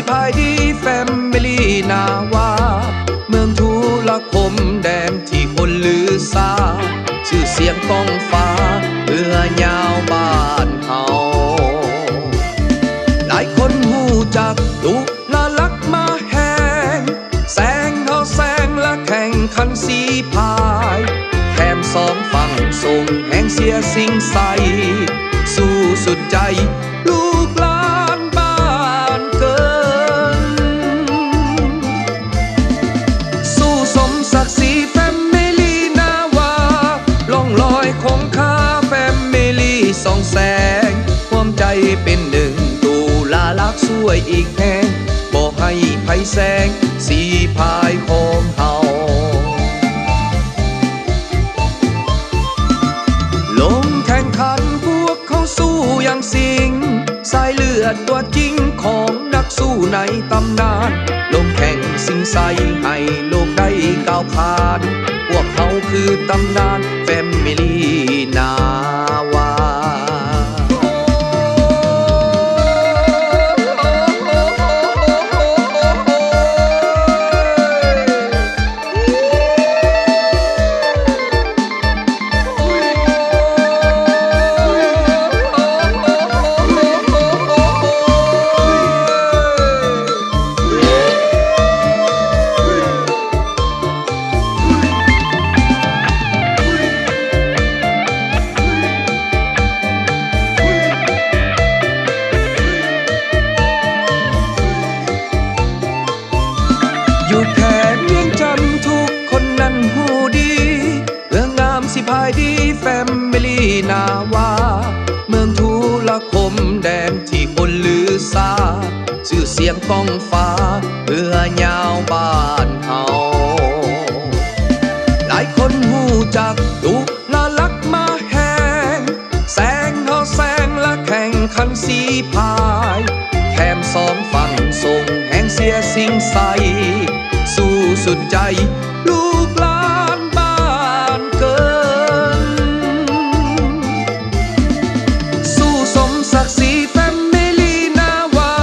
พายดีแฟมิลี่นาวาเมืองทุลคมแดนที่คนลือซาชื่อเสียงก้องฟ้าเรือยาวบ้านเฮาหลายคนหูจักลูกละลักมาแหงแซงเฮาแซงและแข่งขันสีพายแถมสองฝั่งส่งแห่งเสียสิ่งใสสู้สุดใจลูกหลานบ้านเกินสู้สมศักดิ์ศรีแฟมิลี่นาวาล่องลอยคงคาแฟมิลี่สองแสงความใจเป็นหนึ่งตูลาลักสวยอีกแห่งบ่ให้ไผแซงสีพายของเฮาลงแข่งขันพวกเขาสู้อย่างสิงสายเลือดตัวจริงของนักสู้ในตำนานลงแข่งสิงใสให้โลกได้ก้าวผ่านพวกเขาคือตำนานแฟมิลี่นาวาอยู่แค่เวียงจันทร์ทุกคนนั้นหูดีเรื่องงามสิพายดีแฟมิลี่นาวาเมืองทุลคมแดนที่คนลือซาชื่อเสียงก้องฟ้าเรือยาวบ้านเฮาหลายคนหูจักลูกละลักมาแหงแซงเฮาแซงและแข่งขันสีพายแถมสองฝั่งส่งแห่งเสียสิ่งใสสู้สุดใจลูกหลานบ้านเกินสู้สมศักดิ์ศรีแฟมิลี่นาวา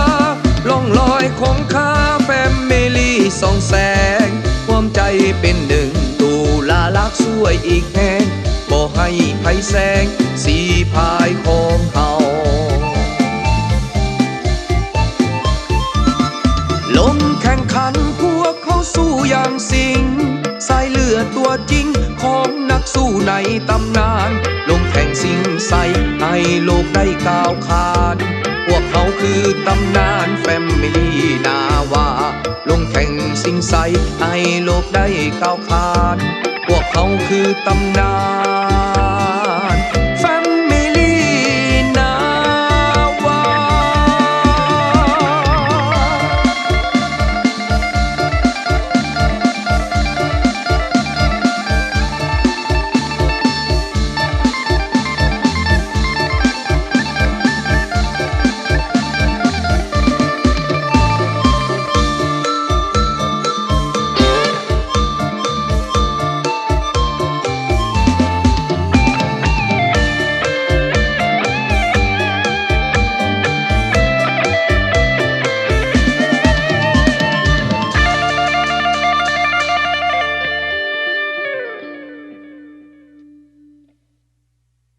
ล่องลอยคงคาแฟมิลี่สองแสงความใจเป็นหนึ่งตูลาลักสวยอีกแห่งบ่ให้ไผแซงสีพายของเฮาลงแข่งขันพวกเขาสู้อย่างสิงสายเลือดตัวจริงของนักสู้ในตำนานลงแข่งสิงใสให้โลกได้ก้าวขานพวกเขาคือตำนานแฟมิลี่นาวาลงแข่งสิงใสให้โลกได้ก้าวขานพวกเขาคือตำนาน